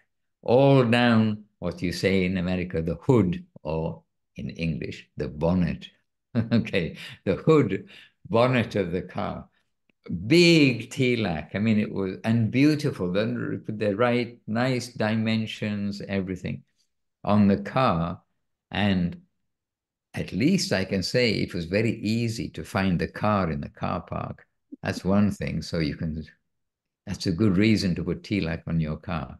all down what you say in America, the hood, or in English, the bonnet. Okay, the hood, bonnet of the car. Big tilak. I mean, it was, and beautiful, the right, nice dimensions, everything on the car. And at least I can say it was very easy to find the car in the car park. That's one thing. So that's a good reason to put tilak on your car.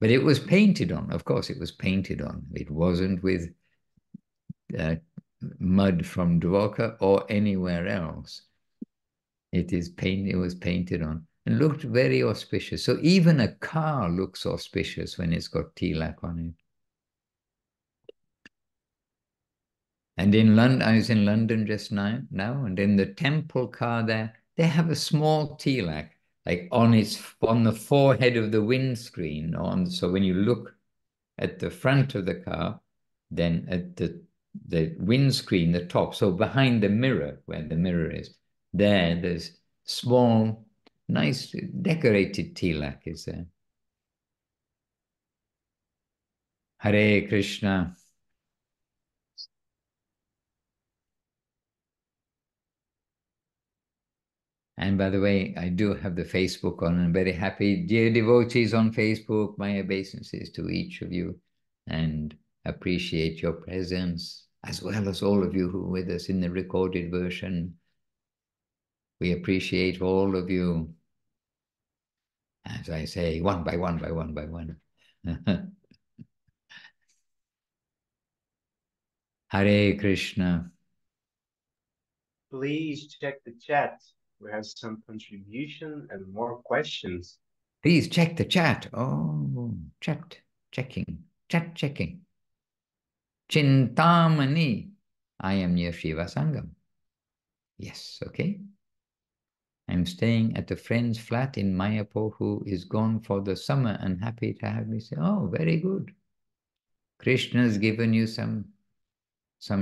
But it was painted on. Of course, it was painted on. It wasn't with mud from Dwarka or anywhere else. It was painted on and looked very auspicious. So even a car looks auspicious when it's got tilak on it. And in London, I was in London just now, and in the temple car there, they have a small tilak, like on the forehead of the windscreen. So when you look at the front of the car, then at the windscreen, the top, so behind the mirror, where the mirror is, there's small, nice, decorated tilak is there. Hare Krishna. And by the way, I do have the Facebook on. I'm very happy. Dear devotees on Facebook, my obeisances to each of you and appreciate your presence, as well as all of you who are with us in the recorded version. We appreciate all of you. as I say, one by one by one by one. Hare Krishna. Please check the chat. We have some contribution and more questions. Please check the chat. Oh, checking. Chintamani. I am near Shiva Sangam. Yes, okay. I'm staying at a friend's flat in Mayapur who is gone for the summer and happy to have me. Say, oh, very good. Krishna's given you some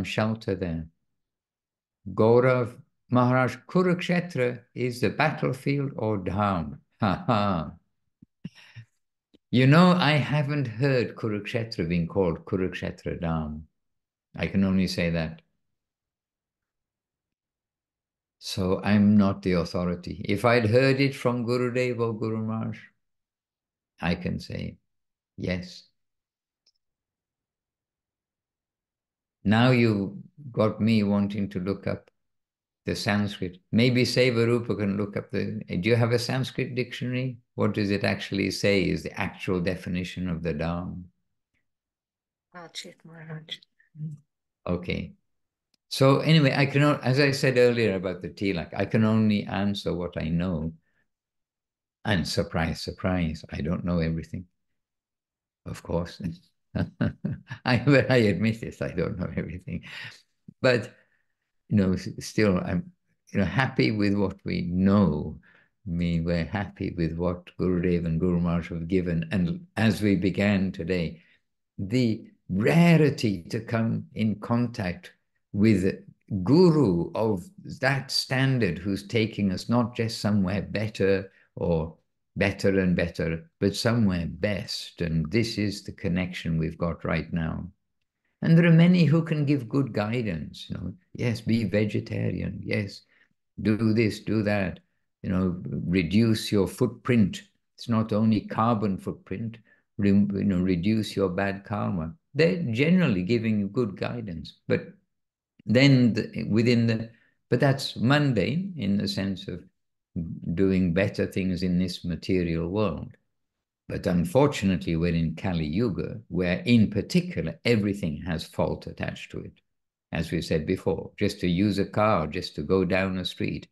shelter there. Gaurav Maharaj, Kurukshetra is the battlefield or dham? Ha ha. You know, I haven't heard Kurukshetra being called Kurukshetra dham. I can only say that. So I'm not the authority. If I'd heard it from Gurudev or Guru Maharaj, I can say yes. Now you got me wanting to look up the Sanskrit. Maybe Sevarupa can look up the... Do you have a Sanskrit dictionary? What does it actually say is the actual definition of the Dham? I'll check Maharaj. Okay. So anyway, I cannot, as I said earlier about the tilak, I can only answer what I know. And surprise, surprise, I don't know everything. Of course. I admit this, I don't know everything. But, still I'm, happy with what we know. I mean, we're happy with what Gurudev and Guru Maharaj have given. And as we began today, the rarity to come in contact with Guru of that standard who's taking us not just somewhere better or better and better, but somewhere best. And this is the connection we've got right now. And there are many who can give good guidance. Yes, be vegetarian. Yes, do this, do that. Reduce your footprint. It's not only carbon footprint. Reduce your bad karma. They're generally giving you good guidance. But then but that's mundane in the sense of doing better things in this material world. But unfortunately, we're in Kali Yuga, where in particular, everything has fault attached to it. As we said before, just to use a car, just to go down a street,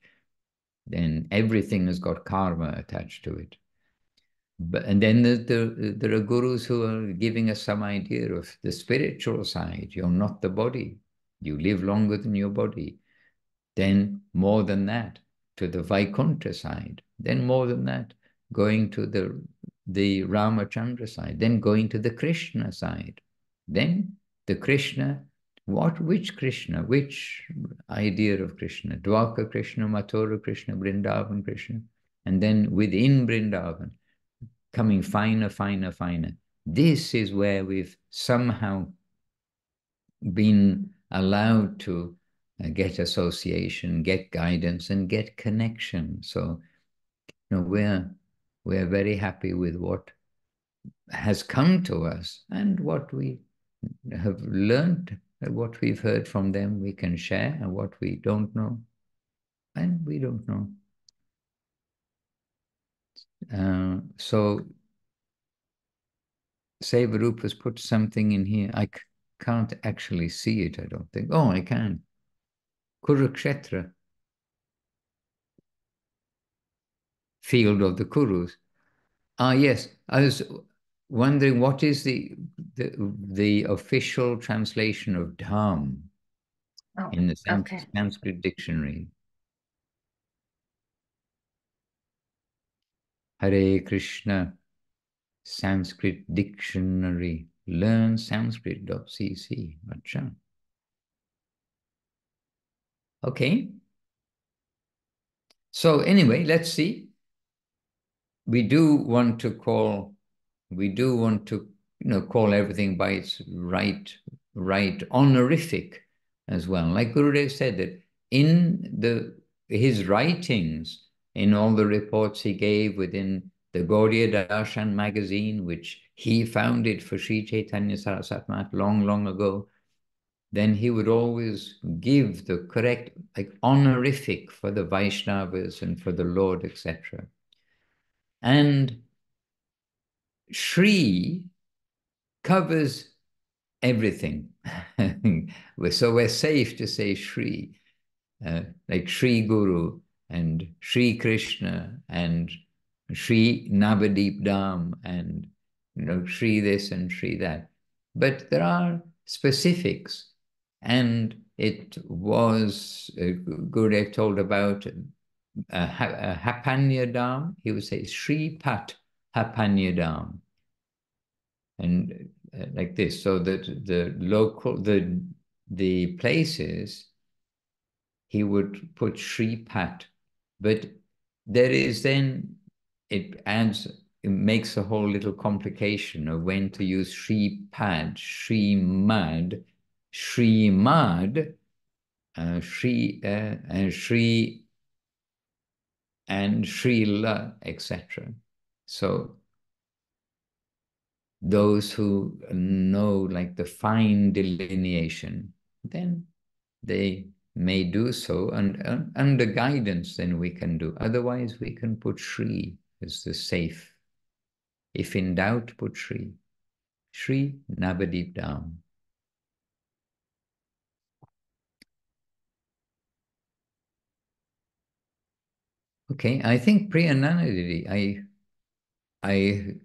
then everything has got karma attached to it. And then there are gurus who are giving us some idea of the spiritual side. You're not the body. You live longer than your body. Then more than that, to the Vaikuntha side. Then more than that, going to the Ramachandra side. Then going to the Krishna side. Then the Krishna, which Krishna? Which idea of Krishna? Dwaka Krishna, Mathura Krishna, Vrindavan Krishna. And then within Vrindavan, coming finer, finer, finer. This is where we've somehow been allowed to get association, get guidance, and get connection. So, we're very happy with what has come to us and what we have learned, what we've heard from them, we can share, and what we don't know, and we don't know. So Sevarup has put something in here. I can't actually see it, I don't think. Oh, I can. Kurukshetra, field of the Kurus. Ah, yes. I was wondering what is the official translation of Dham in the Sanskrit dictionary. Hare Krishna, Sanskrit dictionary. Learn Sanskrit.cc. Acha. Okay. So anyway, let's see. We do want to call everything by its right honorific as well. Like Gurudev said that in his writings, in all the reports he gave within the Gaudiya Darshan magazine, which he founded for Sri Chaitanya Saraswati Math long, long ago, then he would always give the correct honorific for the Vaishnavas and for the Lord, etc. And Shri covers everything. So we're safe to say Shri, like Shri Guru and Shri Krishna and Shri Navadip Dham and Shri this and Shri that. But there are specifics, and it was Gurudev told about Hapanya Dham. He would say Shri Pat Hapanya Dham, and like this, so that the places he would put Shri Pat, but there is then it makes a whole little complication of when to use Shri Pad, Shri Mad, Shri Mad, Shri Shri and Srila, etc. So those who know like the fine delineation, then they may do so, and under guidance then we can do. Otherwise we can put Shri as the safe. If in doubt, put Shri. Shri Navadip Dham. Okay, I think Priyananadidi, I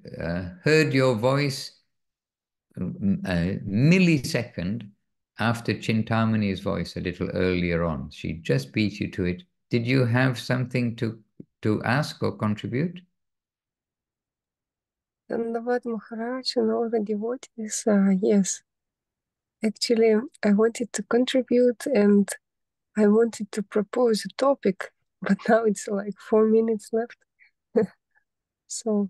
heard your voice a millisecond after Chintamani's voice a little earlier on. She just beat you to it. Did you have something to ask or contribute? Dandavat Maharaj and all the devotees, yes. Actually, I wanted to contribute and I wanted to propose a topic, but now it's like 4 minutes left. So,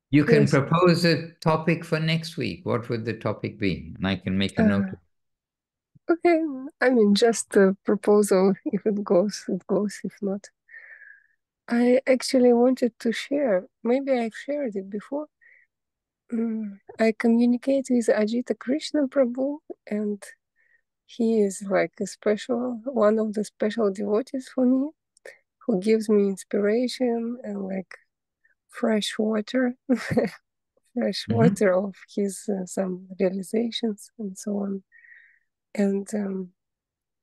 You can yes. propose a topic for next week. What would the topic be? And I can make a note. Okay, I mean, just a proposal. If it goes, it goes. If not, I actually wanted to share. Maybe I've shared it before. I communicate with Ajita Krishna Prabhu, and he is like a special, one of the special devotees for me, who gives me inspiration and like fresh water, fresh water of his some realizations and so on. And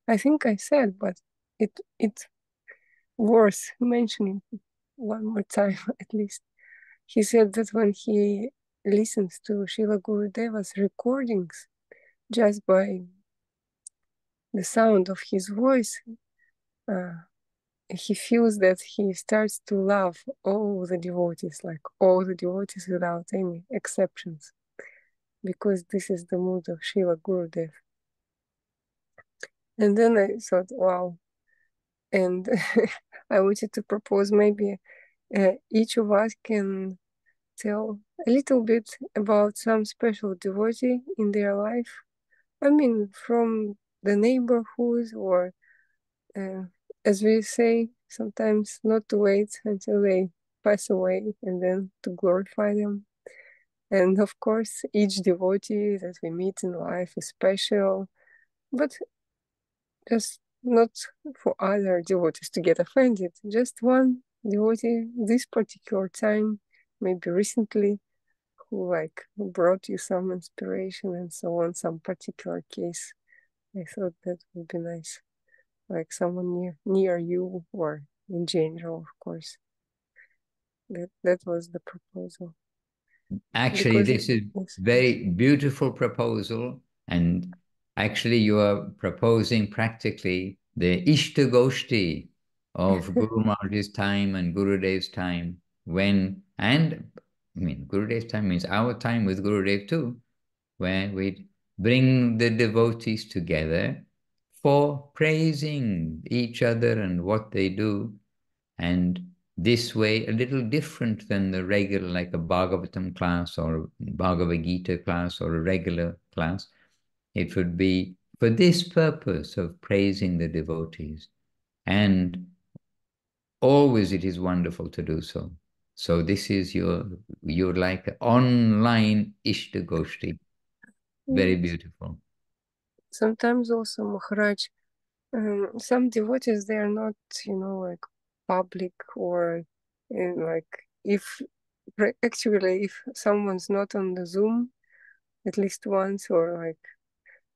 I think I said, but it's worth mentioning one more time at least. He said that when he listens to Srila Gurudeva's recordings, just by the sound of his voice, he feels that he starts to love all the devotees, like all the devotees without any exceptions, because this is the mood of Srila Gurudev. And then I thought, wow. And I wanted to propose maybe each of us can tell a little bit about some special devotee in their life. I mean, from the neighborhood, or as we say, sometimes not to wait until they pass away and then to glorify them. And of course, each devotee that we meet in life is special, but just not for other devotees to get offended. Just one devotee this particular time, maybe recently, who like brought you some inspiration and so on, some particular case. I thought that would be nice, like someone near you, or in general, of course. That was the proposal. Actually, Because this is very beautiful proposal, and actually you are proposing practically the Ishtagoshti of Guru Maharaj's time and Gurudev's time, when, and I mean, Gurudev's time means our time with Gurudev too, where we bring the devotees together for praising each other and what they do. And this way, a little different than the regular, like a Bhagavatam class or Bhagavad Gita class or a regular class. It would be for this purpose of praising the devotees. And always it is wonderful to do so. So this is your like online Ishtagoshti. Very beautiful. Sometimes also, Maharaj, some devotees, they are not, like public, or like if actually, if someone's not on the Zoom at least once or like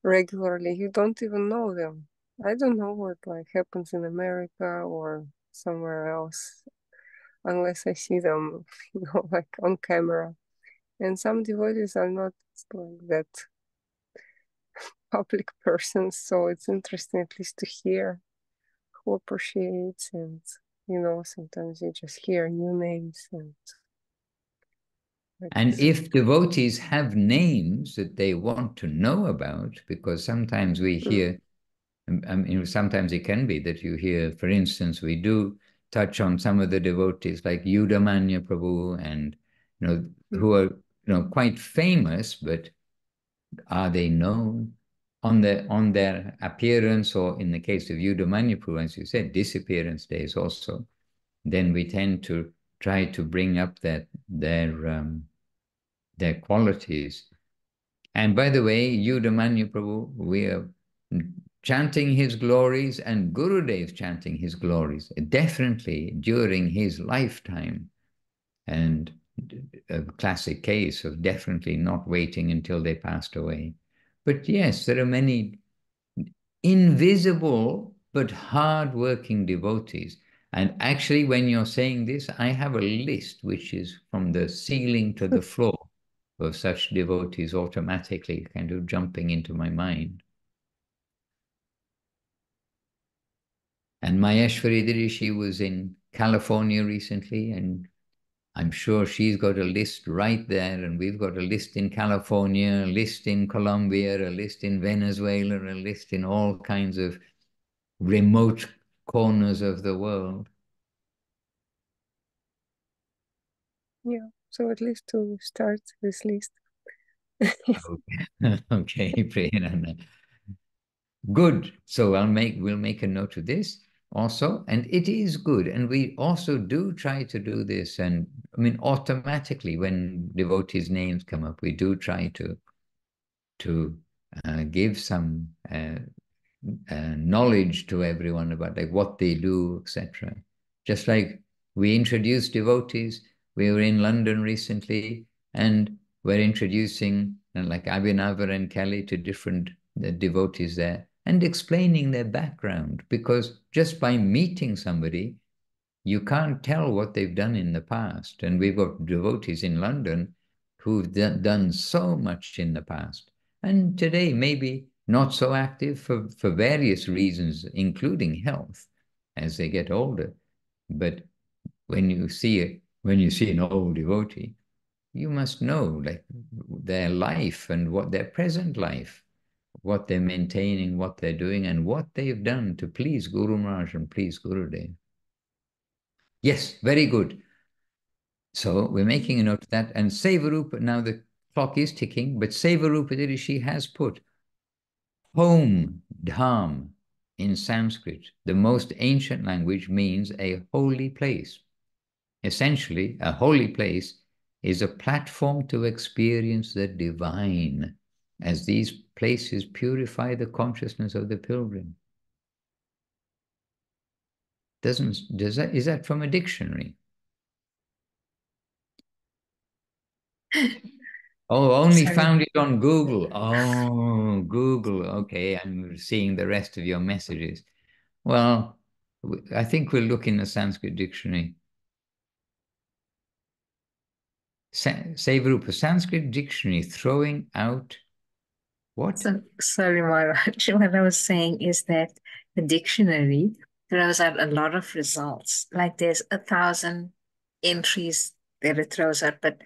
regularly, you don't even know them. I don't know what like happens in America or somewhere else unless I see them, like on camera. And some devotees are not like that public persons, so it's interesting at least to hear who appreciates, and sometimes you just hear new names and if devotees have names that they want to know about, because sometimes we hear, I mean, sometimes it can be that you hear, for instance, we do touch on some of the devotees like Yudamanya Prabhu and, who are, quite famous, but are they known on their appearance, or in the case of Yudamanya Prabhu, as you said, disappearance days also, then we tend to try to bring up their qualities. And by the way, Yudamanya Prabhu, we are chanting his glories, and Gurudev's chanting his glories, definitely during his lifetime. And a classic case of definitely not waiting until they passed away. But yes, there are many invisible but hard-working devotees. And actually, when you're saying this, I have a list which is from the ceiling to the floor of such devotees automatically kind of jumping into my mind. And Maheshwari Diri, she was in California recently, and I'm sure she's got a list right there, and we've got a list in California, a list in Colombia, a list in Venezuela, a list in all kinds of remote corners of the world. Yeah, so at least to start this list. Okay, Priyananda. Good. So we'll make a note of this also, and it is good. And we also do try to do this, and I mean automatically when devotees' names come up, we do try to give some knowledge to everyone about like what they do, etc. Just like we introduce devotees. We were in London recently, and we're introducing like Abhinav and Kelly to different devotees there and explaining their background, because just by meeting somebody, you can't tell what they've done in the past. And we've got devotees in London who've done so much in the past. And today, maybe not so active for various reasons, including health, as they get older. But when you see an old devotee, you must know like their life and what their present life, what they're maintaining, what they're doing, and what they've done to please Guru Maharaj and please Gurudev. Yes, very good. So we're making a note of that. And Sevarupa, now the clock is ticking, but Sevarupa Rishi has put home, dham, in Sanskrit. The most ancient language means a holy place. Essentially, a holy place is a platform to experience the divine, as these places purify the consciousness of the pilgrim. Is that from a dictionary? Oh, only Sorry. found it on Google. Oh, Google. Okay, I'm seeing the rest of your messages. Well, I think we'll look in the Sanskrit dictionary. Sevarupa, Sanskrit dictionary throwing out what? So, sorry, Maharaj. What I was saying is that the dictionary throws out a lot of results. Like there's 1,000 entries that it throws out, but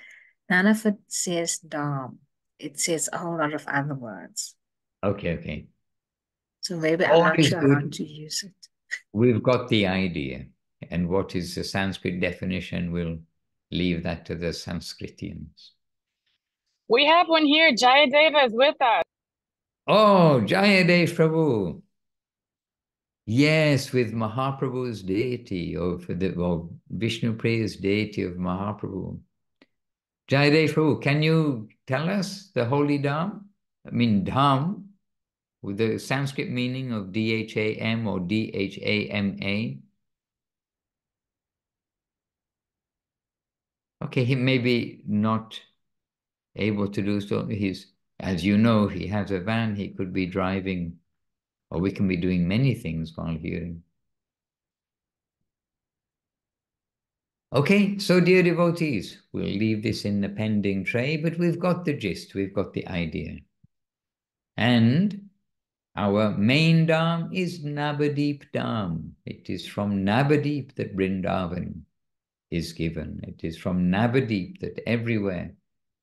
none of it says Dom. It says a whole lot of other words. Okay, okay. So maybe I'm All not is sure how good. to use it. We've got the idea. And what is the Sanskrit definition? We'll leave that to the Sanskritians. We have one here. Jayadeva is with us. Oh, Jayadev Prabhu. Yes, with Mahaprabhu's deity, or Vishnu Priya's deity of Mahaprabhu. Jayadev Prabhu, can you tell us the holy Dham? I mean, Dham, with the Sanskrit meaning of Dham or Dhama? 。 . Okay, he may be not able to do so. As you know, he has a van, he could be driving, or we can be doing many things while hearing. Okay, so dear devotees, we'll leave this in the pending tray, but we've got the gist, we've got the idea. And our main dham is Navadip Dham. It is from Navadip that Vrindavan is given. It is from Navadip that everywhere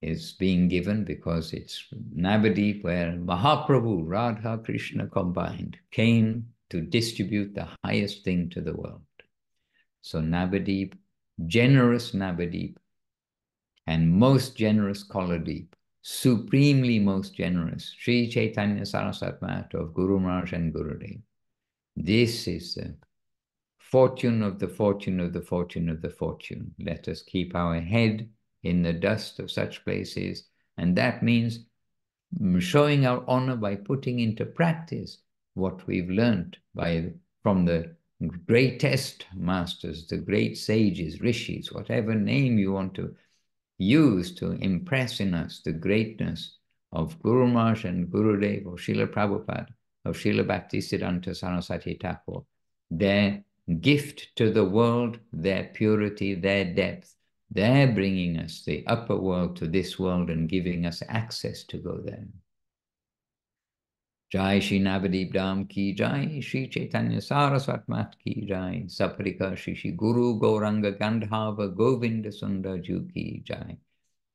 is being given, because it's Navadip where Mahaprabhu, Radha Krishna combined, came to distribute the highest thing to the world. So Navadip, generous Navadip, and most generous Kaladeep, supremely most generous, Sri Chaitanya Saraswat Mat of Guru Maharaj and Gurudev. This is the fortune of the fortune of the fortune of the fortune. Let us keep our head in the dust of such places, and that means showing our honor by putting into practice what we've learned from the greatest masters, the great sages, rishis, whatever name you want to use to impress in us the greatness of Guru Maharaj and Gurudev, of Srila Prabhupada, of Srila Bhaktisiddhanta Saraswati Thakur. Their gift to the world, their purity, their depth, they're bringing us the upper world to this world and giving us access to go there. Jai Shri Navadip Dham ki Jai, Shri Chaitanya Saraswat Mat ki Jai, Saprika Shri Guru Gauranga Gandhava Govinda Sundar Ju ki Jai.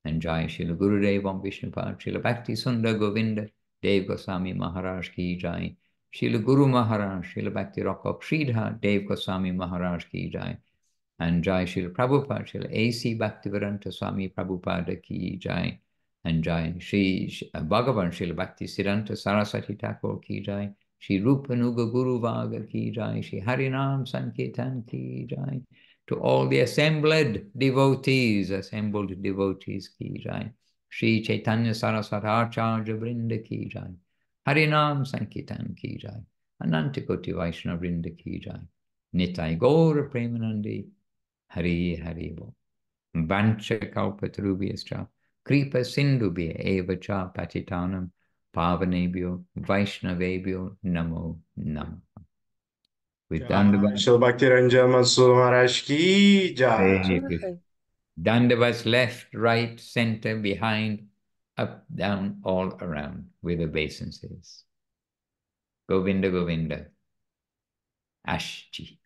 And Jai Srila Gurudev Om Vishnupad, Srila Bhakti Sundar Govinda Dev Goswami Maharaj ki Jai. Srila Guru Maharaj, Srila Bhakti Rakop Sridhar Dev Goswami Maharaj ki Jai. And Jai Srila Prabhupada, Srila A.C. Bhaktivedanta Swami Prabhupada ki Jai. And Jai Shri Bhagavan Srila Bhakti Siddhanta Saraswati Thakur ki Jai. Shri Rupanuga Guru Vaga ki Jai. Shri Harinam Sankirtan ki Jai. To all the assembled devotees ki Jai. Shri Chaitanya Saraswati Acharya Vrinda ki Jai. Harinam Sankirtan ki Jai. Anantakoti Vaishnava Vrinda ki Jai. Nitai Gaura Premanandi. Hari Hari Bo. Vancha Kalpatarubhyascha. Kripa Sindhubhya Eva Cha Patitanam. Pavanebhyo Vaishnavebhyo Namo Namo. With Dandavat. Shri Bhakti Ranjan Mansur Maharaj ki jai. Dandavats left, right, center, behind, up, down, all around, with obeisances. Govinda Govinda. Ashchi.